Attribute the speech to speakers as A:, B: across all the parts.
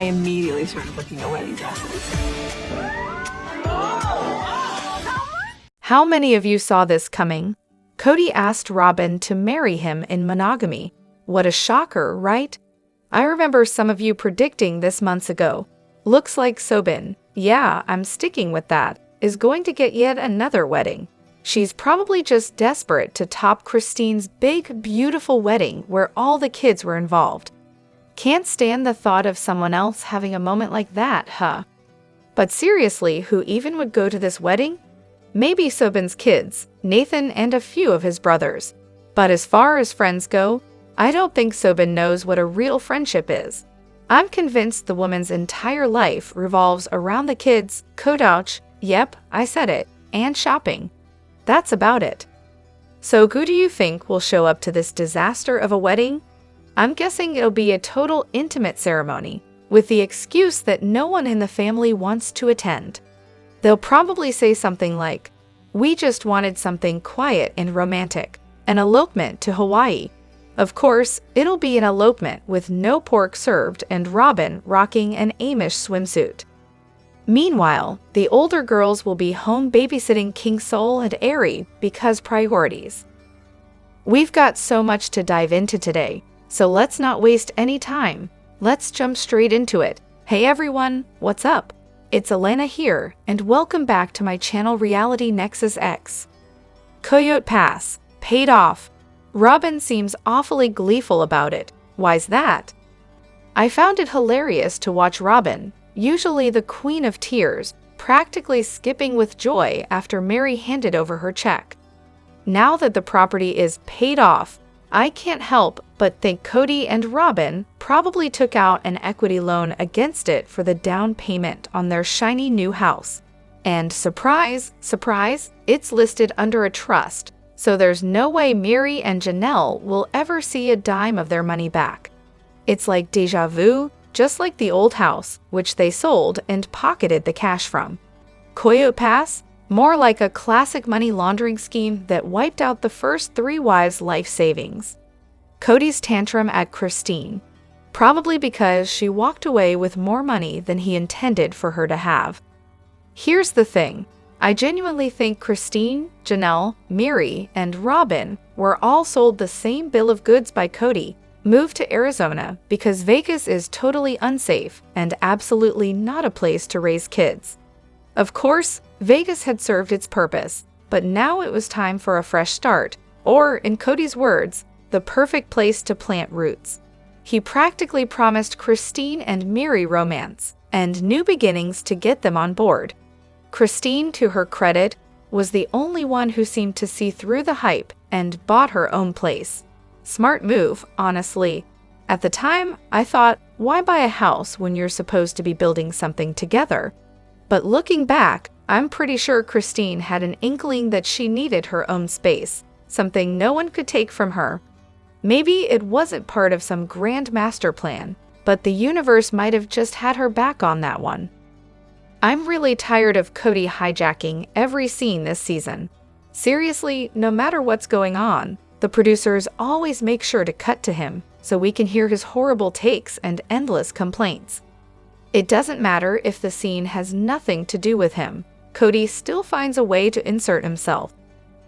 A: I immediately started looking at wedding dresses.
B: How many of you saw this coming? Kody asked Robyn to marry him in monogamy. What a shocker, right? I remember some of you predicting this months ago. Looks like Sobin, yeah, I'm sticking with that, is going to get yet another wedding. She's probably just desperate to top Christine's big, beautiful wedding where all the kids were involved. Can't stand the thought of someone else having a moment like that, huh? But seriously, who even would go to this wedding? Maybe Sobin's kids, Nathan and a few of his brothers. But as far as friends go, I don't think Sobin knows what a real friendship is. I'm convinced the woman's entire life revolves around the kids, Kodouch, yep, I said it, and shopping. That's about it. So who do you think will show up to this disaster of a wedding? I'm guessing it'll be a total intimate ceremony, with the excuse that no one in the family wants to attend. They'll probably say something like, "We just wanted something quiet and romantic, an elopement to Hawaii." Of course, it'll be an elopement with no pork served and Robyn rocking an Amish swimsuit. Meanwhile, the older girls will be home babysitting King Sol and Aerie because priorities. We've got so much to dive into today, so let's not waste any time. Let's jump straight into it. Hey everyone, what's up? It's Elena here, and welcome back to my channel Reality Nexus X. Coyote Pass, paid off. Robyn seems awfully gleeful about it. Why's that? I found it hilarious to watch Robyn, usually the queen of tears, practically skipping with joy after Meri handed over her check. Now that the property is paid off, I can't help but think Kody and Robyn probably took out an equity loan against it for the down payment on their shiny new house. And surprise, surprise, it's listed under a trust, so there's no way Meri&Janelle will ever see a dime of their money back. It's like déjà vu, just like the old house, which they sold and pocketed the cash from. Coyote Pass? More like a classic money laundering scheme that wiped out the first 3 wives' life savings. Kody's tantrum at Christine. Probably because she walked away with more money than he intended for her to have. Here's the thing. I genuinely think Christine, Janelle, Meri, and Robyn were all sold the same bill of goods by Kody, moved to Arizona because Vegas is totally unsafe and absolutely not a place to raise kids. Of course, Vegas had served its purpose, but now it was time for a fresh start, or, in Kody's words, the perfect place to plant roots. He practically promised Christine and Meri romance and new beginnings to get them on board. Christine, to her credit, was the only one who seemed to see through the hype and bought her own place. Smart move, honestly. At the time, I thought, why buy a house when you're supposed to be building something together? But looking back, I'm pretty sure Christine had an inkling that she needed her own space, something no one could take from her. Maybe it wasn't part of some grand master plan, but the universe might have just had her back on that one. I'm really tired of Kody hijacking every scene this season. Seriously, no matter what's going on, the producers always make sure to cut to him so we can hear his horrible takes and endless complaints. It doesn't matter if the scene has nothing to do with him. Kody still finds a way to insert himself.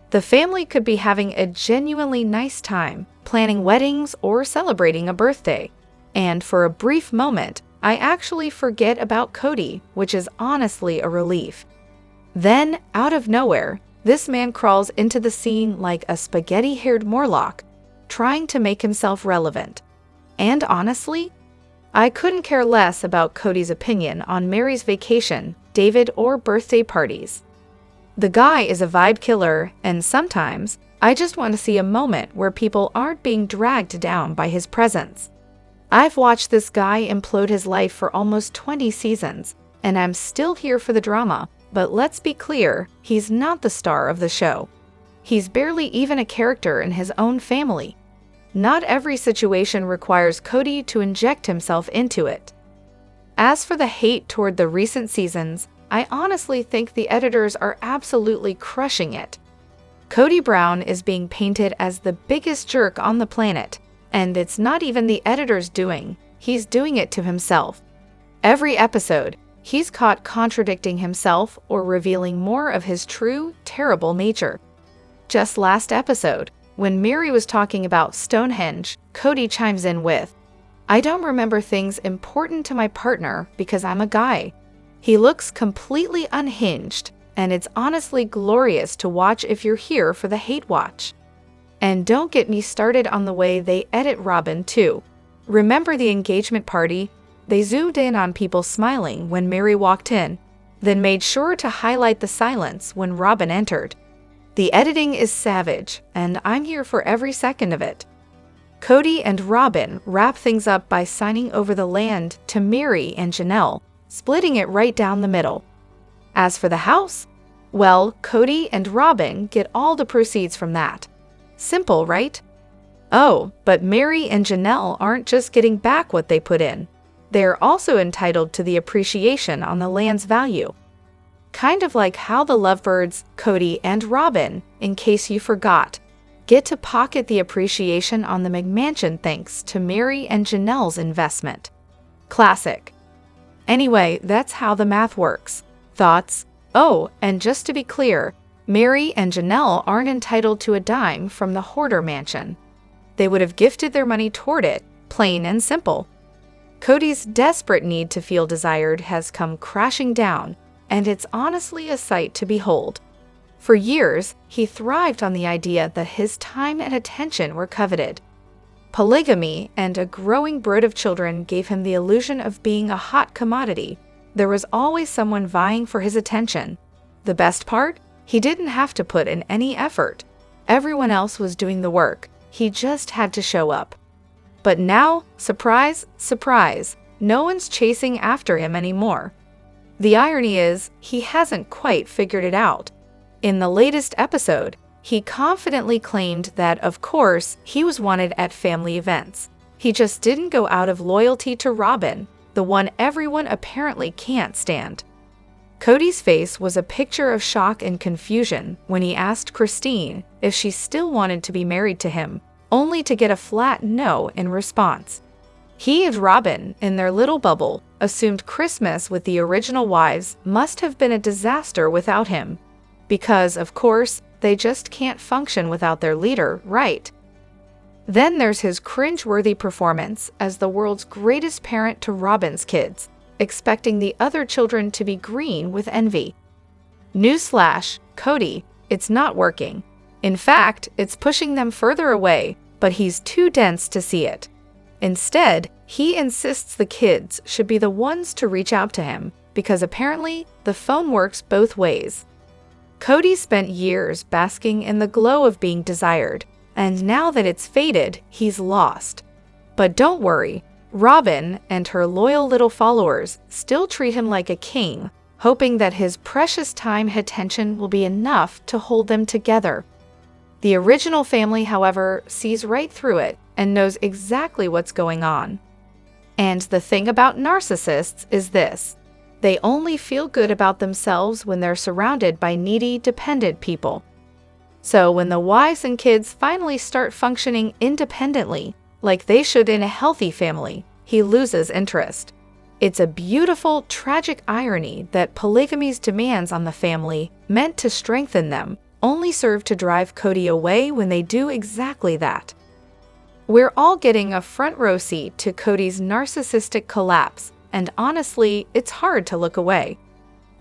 B: The family could be having a genuinely nice time, planning weddings or celebrating a birthday. And for a brief moment, I actually forget about Kody, which is honestly a relief. Then, out of nowhere, this man crawls into the scene like a spaghetti-haired Morlock, trying to make himself relevant. And honestly, I couldn't care less about Kody's opinion on Meri's vacation, David, or birthday parties. The guy is a vibe killer, and sometimes I just want to see a moment where people aren't being dragged down by his presence. I've watched this guy implode his life for almost 20 seasons, and I'm still here for the drama, but let's be clear, he's not the star of the show. He's barely even a character in his own family. Not every situation requires Kody to inject himself into it. As for the hate toward the recent seasons, I honestly think the editors are absolutely crushing it. Kody Brown is being painted as the biggest jerk on the planet, and it's not even the editor's doing, he's doing it to himself. Every episode, he's caught contradicting himself or revealing more of his true, terrible nature. Just last episode, when Meri was talking about Stonehenge, Kody chimes in with, "I don't remember things important to my partner because I'm a guy." He looks completely unhinged, and it's honestly glorious to watch if you're here for the hate watch. And don't get me started on the way they edit Robyn too. Remember the engagement party? They zoomed in on people smiling when Meri walked in, then made sure to highlight the silence when Robyn entered. The editing is savage, and I'm here for every second of it. Kody&Robyn wrap things up by signing over the land to Meri&Janelle, splitting it right down the middle. As for the house, well, Kody&Robyn get all the proceeds from that. Simple, right? Oh, but Meri&Janelle aren't just getting back what they put in. They're also entitled to the appreciation on the land's value. Kind of like how the lovebirds, Kody&Robyn, in case you forgot, get to pocket the appreciation on the McMansion thanks to Meri&Janelle's investment. Classic. Anyway, that's how the math works. Thoughts? Oh, and just to be clear, Meri&Janelle aren't entitled to a dime from the hoarder mansion. They would have gifted their money toward it, plain and simple. Kody's desperate need to feel desired has come crashing down, and it's honestly a sight to behold. For years, he thrived on the idea that his time and attention were coveted. Polygamy and a growing brood of children gave him the illusion of being a hot commodity. There was always someone vying for his attention. The best part? He didn't have to put in any effort. Everyone else was doing the work. He just had to show up. But now, surprise, surprise, no one's chasing after him anymore. The irony is, he hasn't quite figured it out. In the latest episode, he confidently claimed that, of course, he was wanted at family events. He just didn't go out of loyalty to Robyn, the one everyone apparently can't stand. Kody's face was a picture of shock and confusion when he asked Christine if she still wanted to be married to him, only to get a flat no in response. He and Robyn, in their little bubble, assumed Christmas with the original wives must have been a disaster without him. Because, of course, they just can't function without their leader, right? Then there's his cringe-worthy performance as the world's greatest parent to Robyn's kids, expecting the other children to be green with envy. Newsflash, Kody, it's not working. In fact, it's pushing them further away, but he's too dense to see it. Instead, he insists the kids should be the ones to reach out to him, because apparently the phone works both ways. Kody spent years basking in the glow of being desired, and now that it's faded, he's lost. But don't worry, Robyn and her loyal little followers still treat him like a king, hoping that his precious time and attention will be enough to hold them together. The original family, however, sees right through it and knows exactly what's going on. And the thing about narcissists is this: they only feel good about themselves when they're surrounded by needy, dependent people. So when the wives and kids finally start functioning independently, like they should in a healthy family, he loses interest. It's a beautiful, tragic irony that polygamy's demands on the family, meant to strengthen them, only serve to drive Kody away when they do exactly that. We're all getting a front row seat to Kody's narcissistic collapse, and honestly, it's hard to look away.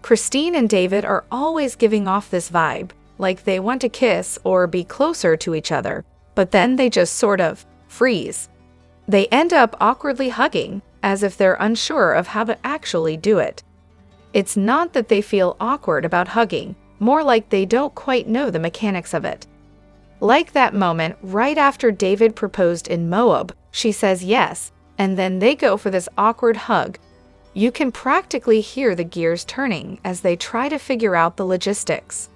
B: Christine and David are always giving off this vibe, like they want to kiss or be closer to each other, but then they just sort of freeze. They end up awkwardly hugging, as if they're unsure of how to actually do it. It's not that they feel awkward about hugging, more like they don't quite know the mechanics of it. Like that moment right after David proposed in Moab, she says yes, and then they go for this awkward hug. You can practically hear the gears turning as they try to figure out the logistics.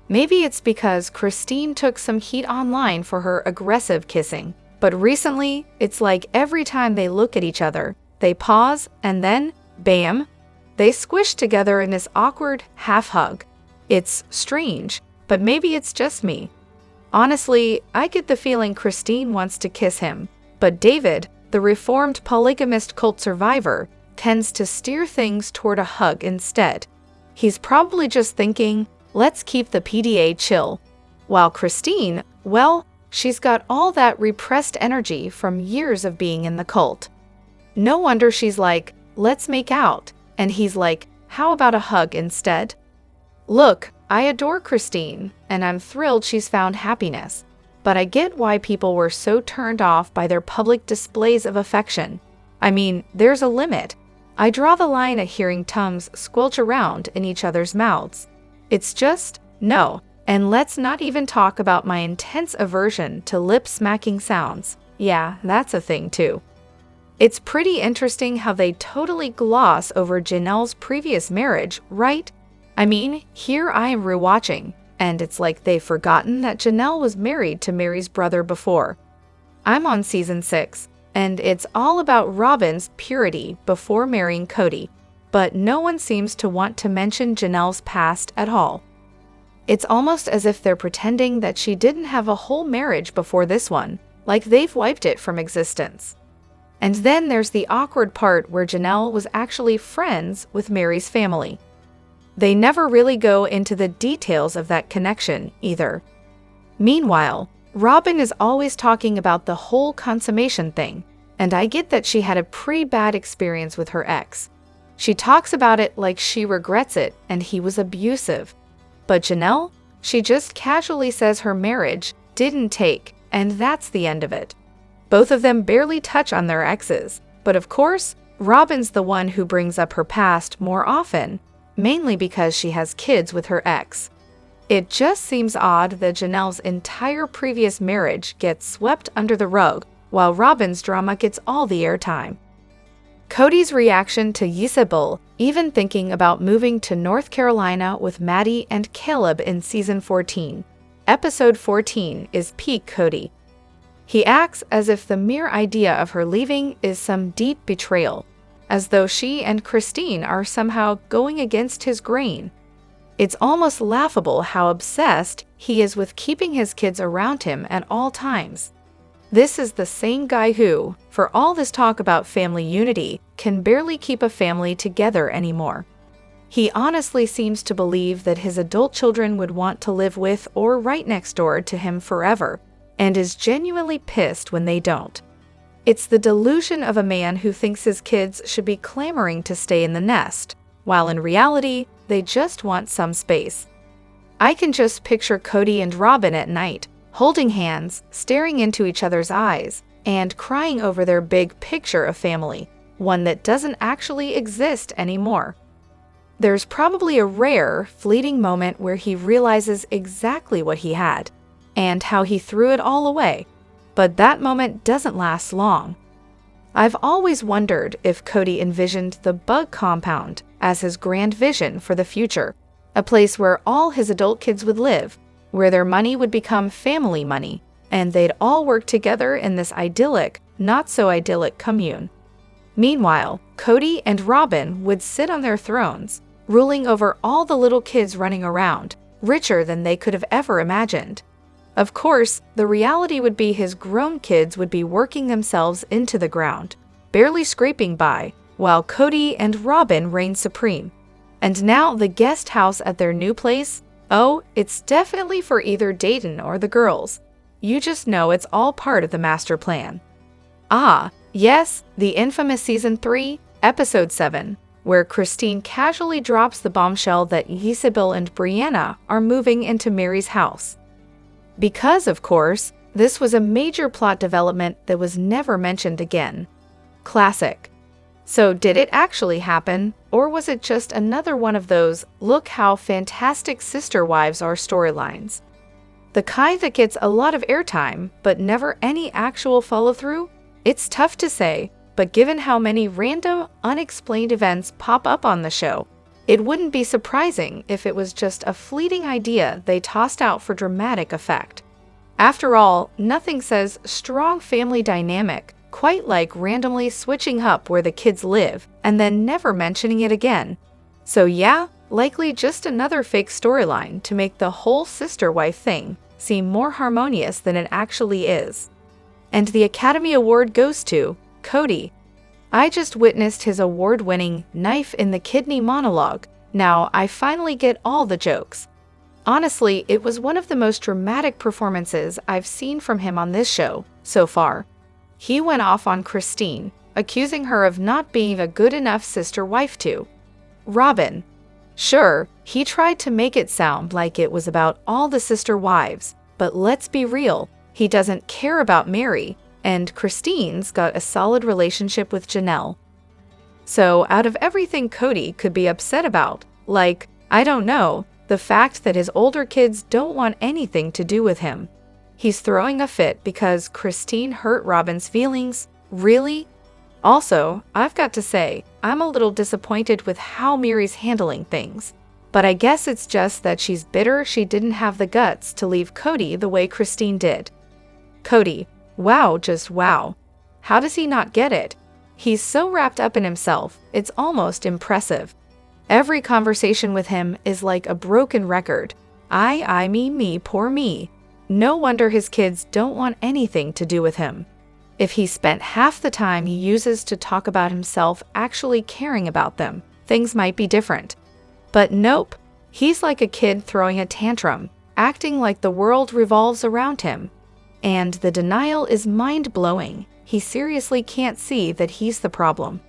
B: Maybe it's because Christine took some heat online for her aggressive kissing, but recently, it's like every time they look at each other, they pause and then, bam, they squish together in this awkward half hug. It's strange, but maybe it's just me. Honestly, I get the feeling Christine wants to kiss him, but David, the reformed polygamist cult survivor, tends to steer things toward a hug instead. He's probably just thinking, let's keep the PDA chill. While Christine, well, she's got all that repressed energy from years of being in the cult. No wonder she's like, let's make out, and he's like, how about a hug instead? Look, I adore Christine, and I'm thrilled she's found happiness, but I get why people were so turned off by their public displays of affection. I mean, there's a limit. I draw the line at hearing tongues squelch around in each other's mouths. It's just, no. And let's not even talk about my intense aversion to lip-smacking sounds. Yeah, that's a thing too. It's pretty interesting how they totally gloss over Janelle's previous marriage, right? I mean, here I am rewatching, and it's like they've forgotten that Janelle was married to Meri's brother before. I'm on season 6, and it's all about Robyn's purity before marrying Kody, but no one seems to want to mention Janelle's past at all. It's almost as if they're pretending that she didn't have a whole marriage before this one, like they've wiped it from existence. And then there's the awkward part where Janelle was actually friends with Meri's family. They never really go into the details of that connection either. Meanwhile, Robyn is always talking about the whole consummation thing, and I get that she had a pretty bad experience with her ex. She talks about it like she regrets it and he was abusive. But Janelle, she just casually says her marriage didn't take, and that's the end of it. Both of them barely touch on their exes, but of course, Robyn's the one who brings up her past more often, mainly because she has kids with her ex. It just seems odd that Janelle's entire previous marriage gets swept under the rug, while Robyn's drama gets all the airtime. Kody's reaction to Isabel, even thinking about moving to North Carolina with Maddie and Caleb in season 14. Episode 14 is peak Kody. He acts as if the mere idea of her leaving is some deep betrayal, as though she and Christine are somehow going against his grain. It's almost laughable how obsessed he is with keeping his kids around him at all times. This is the same guy who, for all this talk about family unity, can barely keep a family together anymore. He honestly seems to believe that his adult children would want to live with or right next door to him forever, and is genuinely pissed when they don't. It's the delusion of a man who thinks his kids should be clamoring to stay in the nest, while in reality, they just want some space. I can just picture Kody&Robyn at night, holding hands, staring into each other's eyes, and crying over their big picture of family, one that doesn't actually exist anymore. There's probably a rare, fleeting moment where he realizes exactly what he had, and how he threw it all away, but that moment doesn't last long. I've always wondered if Kody envisioned the bug compound as his grand vision for the future, a place where all his adult kids would live, where their money would become family money, and they'd all work together in this idyllic, not-so-idyllic commune. Meanwhile, Kody&Robyn would sit on their thrones, ruling over all the little kids running around, richer than they could have ever imagined. Of course, the reality would be his grown kids would be working themselves into the ground, barely scraping by, while Kody&Robyn reigned supreme. And now the guest house at their new place, oh, it's definitely for either Dayton or the girls. You just know it's all part of the master plan. Ah, yes, the infamous season 3, episode 7, where Christine casually drops the bombshell that Isabel and Brianna are moving into Meri's house. Because, of course, this was a major plot development that was never mentioned again. Classic. So did it actually happen, or was it just another one of those look how fantastic sister wives are storylines? The kind that gets a lot of airtime, but never any actual follow-through? It's tough to say, but given how many random, unexplained events pop up on the show, it wouldn't be surprising if it was just a fleeting idea they tossed out for dramatic effect. After all, nothing says strong family dynamic quite like randomly switching up where the kids live and then never mentioning it again. So yeah, likely just another fake storyline to make the whole sister-wife thing seem more harmonious than it actually is. And the Academy Award goes to Kody. I just witnessed his award-winning knife in the kidney monologue. Now I finally get all the jokes. Honestly, it was one of the most dramatic performances I've seen from him on this show so far. He went off on Christine, accusing her of not being a good enough sister-wife to Robyn. Sure, he tried to make it sound like it was about all the sister wives, but let's be real, he doesn't care about Meri, and Christine's got a solid relationship with Janelle. So out of everything Kody could be upset about, like, I don't know, the fact that his older kids don't want anything to do with him. He's throwing a fit because Christine hurt Robyn's feelings? Really? Also, I've got to say, I'm a little disappointed with how Meri's handling things. But I guess it's just that she's bitter she didn't have the guts to leave Kody the way Christine did. Kody, wow, just wow. How does he not get it? He's so wrapped up in himself, it's almost impressive. Every conversation with him is like a broken record. I, me, poor me. No wonder his kids don't want anything to do with him. If he spent half the time he uses to talk about himself actually caring about them, things might be different. But nope, he's like a kid throwing a tantrum, acting like the world revolves around him. And the denial is mind-blowing. He seriously can't see that he's the problem.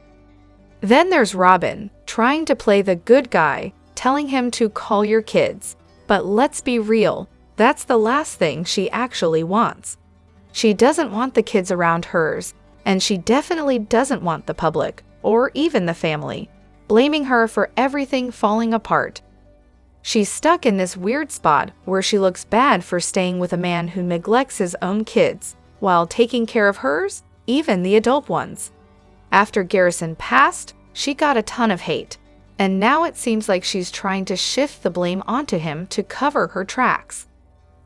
B: Then there's Robyn, trying to play the good guy, telling him to call your kids. But let's be real, that's the last thing she actually wants. She doesn't want the kids around hers, and she definitely doesn't want the public, or even the family, blaming her for everything falling apart. She's stuck in this weird spot where she looks bad for staying with a man who neglects his own kids, while taking care of hers, even the adult ones. After Garrison passed, she got a ton of hate, and now it seems like she's trying to shift the blame onto him to cover her tracks.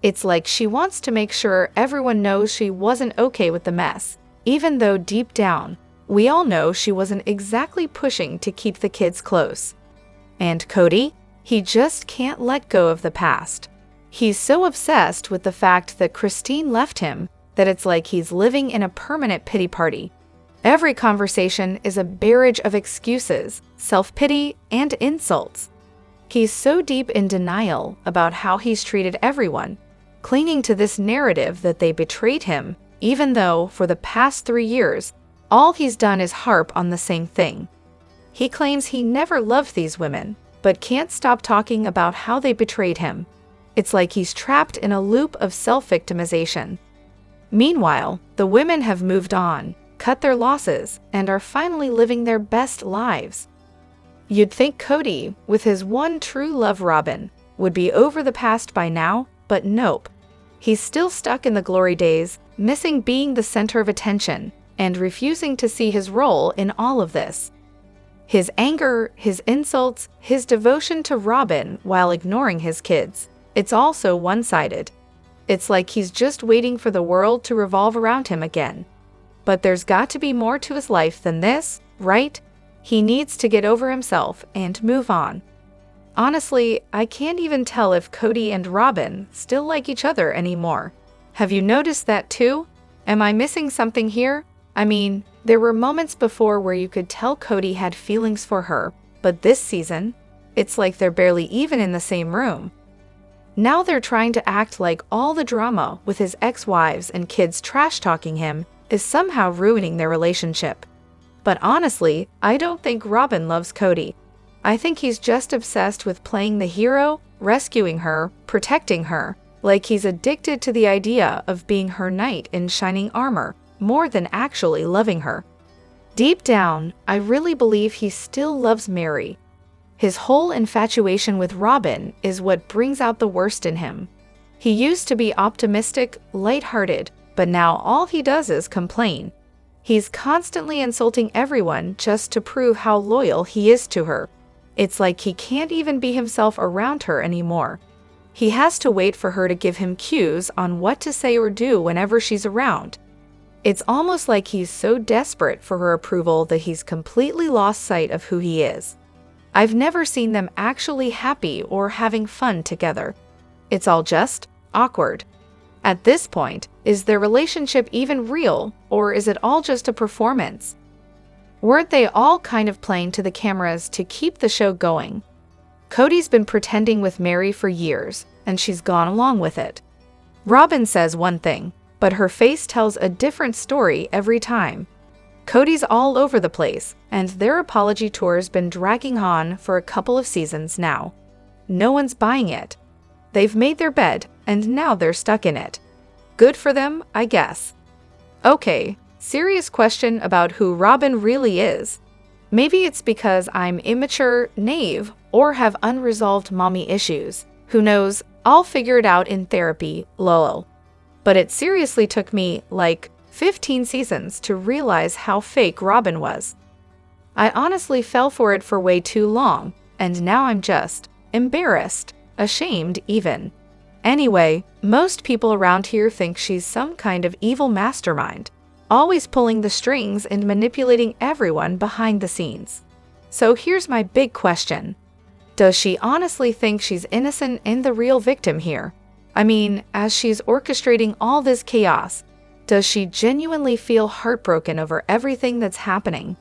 B: It's like she wants to make sure everyone knows she wasn't okay with the mess, even though deep down, we all know she wasn't exactly pushing to keep the kids close. And Kody? He just can't let go of the past. He's so obsessed with the fact that Christine left him that it's like he's living in a permanent pity party. Every conversation is a barrage of excuses, self-pity, and insults. He's so deep in denial about how he's treated everyone, clinging to this narrative that they betrayed him, even though, for the past 3 years, all he's done is harp on the same thing. He claims he never loved these women, but can't stop talking about how they betrayed him. It's like he's trapped in a loop of self-victimization. Meanwhile, the women have moved on, cut their losses, and are finally living their best lives. You'd think Kody, with his one true love Robyn, would be over the past by now, but nope. He's still stuck in the glory days, missing being the center of attention, and refusing to see his role in all of this. His anger, his insults, his devotion to Robyn while ignoring his kids, it's all so one-sided. It's like he's just waiting for the world to revolve around him again. But there's got to be more to his life than this, right? He needs to get over himself and move on. Honestly, I can't even tell if Kody and Robyn still like each other anymore. Have you noticed that too? Am I missing something here? I mean, there were moments before where you could tell Kody had feelings for her, but this season, it's like they're barely even in the same room. Now they're trying to act like all the drama with his ex-wives and kids trash-talking him is somehow ruining their relationship. But honestly, I don't think Robyn loves Kody. I think he's just obsessed with playing the hero, rescuing her, protecting her, like he's addicted to the idea of being her knight in shining armor, more than actually loving her. Deep down, I really believe he still loves Meri. His whole infatuation with Robyn is what brings out the worst in him. He used to be optimistic, lighthearted, but now all he does is complain. He's constantly insulting everyone just to prove how loyal he is to her. It's like he can't even be himself around her anymore. He has to wait for her to give him cues on what to say or do whenever she's around. It's almost like he's so desperate for her approval that he's completely lost sight of who he is. I've never seen them actually happy or having fun together. It's all just awkward. At this point, is their relationship even real, or is it all just a performance? Weren't they all kind of playing to the cameras to keep the show going? Kody's been pretending with Meri for years, and she's gone along with it. Robyn says one thing, but her face tells a different story every time. Kody's all over the place, and their apology tour's been dragging on for a couple of seasons now. No one's buying it. They've made their bed, and now they're stuck in it. Good for them, I guess. Okay, serious question about who Robyn really is. Maybe it's because I'm immature, naive, or have unresolved mommy issues. Who knows? I'll figure it out in therapy, lol. But it seriously took me, like, 15 seasons to realize how fake Robyn was. I honestly fell for it for way too long, and now I'm just embarrassed, ashamed even. Anyway, most people around here think she's some kind of evil mastermind, always pulling the strings and manipulating everyone behind the scenes. So here's my big question. Does she honestly think she's innocent and the real victim here? I mean, as she's orchestrating all this chaos, does she genuinely feel heartbroken over everything that's happening?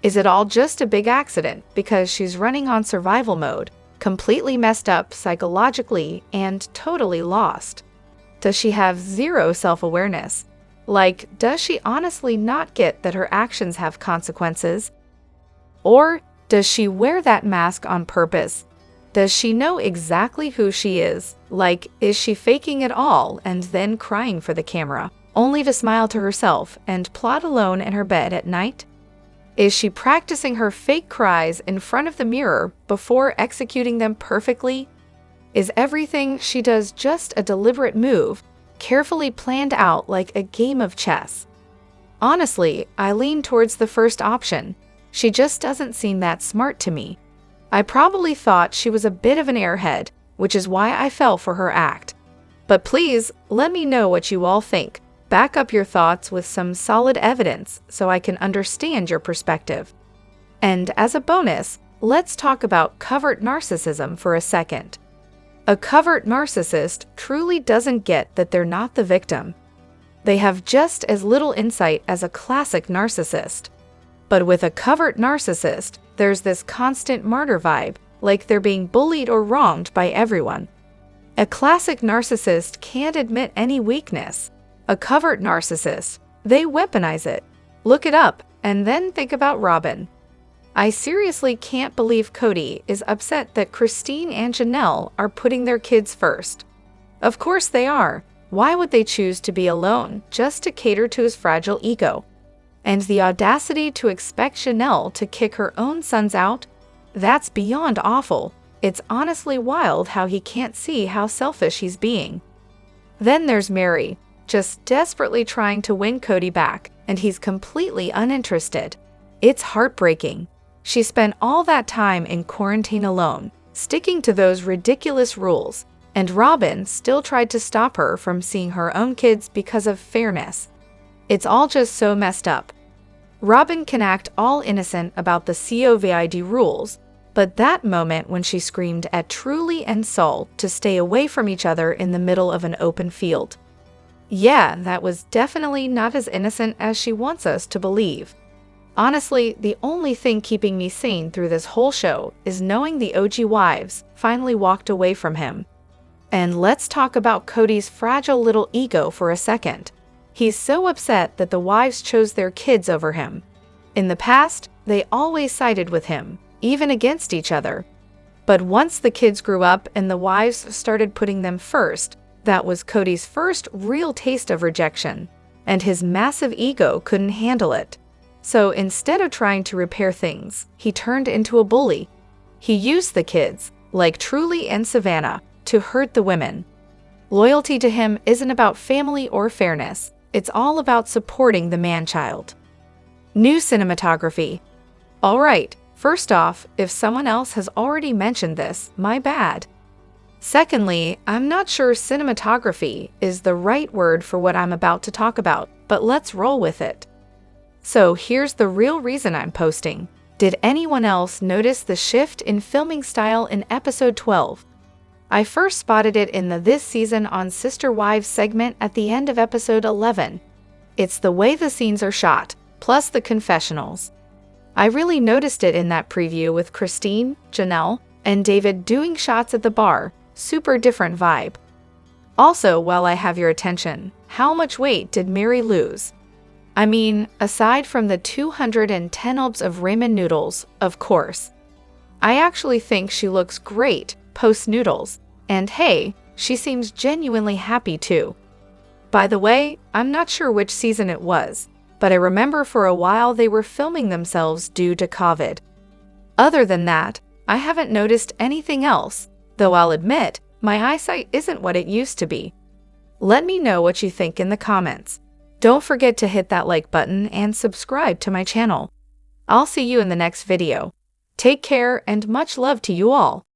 B: Is it all just a big accident because she's running on survival mode, completely messed up psychologically and totally lost? Does she have zero self-awareness? Like, does she honestly not get that her actions have consequences? Or does she wear that mask on purpose? Does she know exactly who she is? Like, is she faking it all and then crying for the camera, only to smile to herself and plot alone in her bed at night? Is she practicing her fake cries in front of the mirror before executing them perfectly? Is everything she does just a deliberate move, carefully planned out like a game of chess? Honestly, I lean towards the first option. She just doesn't seem that smart to me. I probably thought she was a bit of an airhead, which is why I fell for her act. But please, let me know what you all think. Back up your thoughts with some solid evidence so I can understand your perspective. And as a bonus, let's talk about covert narcissism for a second. A covert narcissist truly doesn't get that they're not the victim. They have just as little insight as a classic narcissist. But with a covert narcissist, there's this constant martyr vibe, like they're being bullied or wronged by everyone. A classic narcissist can't admit any weakness. A covert narcissist, they weaponize it. Look it up, and then think about Robyn. I seriously can't believe Kody is upset that Christine and Janelle are putting their kids first. Of course they are. Why would they choose to be alone just to cater to his fragile ego? And the audacity to expect Janelle to kick her own sons out? That's beyond awful. It's honestly wild how he can't see how selfish he's being. Then there's Meri, just desperately trying to win Kody back, and he's completely uninterested. It's heartbreaking. She spent all that time in quarantine alone, sticking to those ridiculous rules, and Robyn still tried to stop her from seeing her own kids because of fairness. It's all just so messed up. Robyn can act all innocent about the COVID rules, but that moment when she screamed at Truly and Saul to stay away from each other in the middle of an open field. Yeah, that was definitely not as innocent as she wants us to believe. Honestly, the only thing keeping me sane through this whole show is knowing the OG wives finally walked away from him. And let's talk about Kody's fragile little ego for a second. He's so upset that the wives chose their kids over him. In the past, they always sided with him, even against each other. But once the kids grew up and the wives started putting them first, that was Kody's first real taste of rejection, and his massive ego couldn't handle it. So instead of trying to repair things, he turned into a bully. He used the kids, like Truly and Savannah, to hurt the women. Loyalty to him isn't about family or fairness. It's all about supporting the man-child. New cinematography. All right, first off, if someone else has already mentioned this, my bad. Secondly, I'm not sure cinematography is the right word for what I'm about to talk about, but let's roll with it. So here's the real reason I'm posting. Did anyone else notice the shift in filming style in episode 12? I first spotted it in the This Season on Sister Wives segment at the end of episode 11. It's the way the scenes are shot, plus the confessionals. I really noticed it in that preview with Christine, Janelle, and David doing shots at the bar. Super different vibe. Also, while I have your attention, how much weight did Meri lose? I mean, aside from the 210 ounces of ramen noodles, of course. I actually think she looks great post-noodles. And hey, she seems genuinely happy too. By the way, I'm not sure which season it was, but I remember for a while they were filming themselves due to COVID. Other than that, I haven't noticed anything else, though I'll admit, my eyesight isn't what it used to be. Let me know what you think in the comments. Don't forget to hit that like button and subscribe to my channel. I'll see you in the next video. Take care and much love to you all.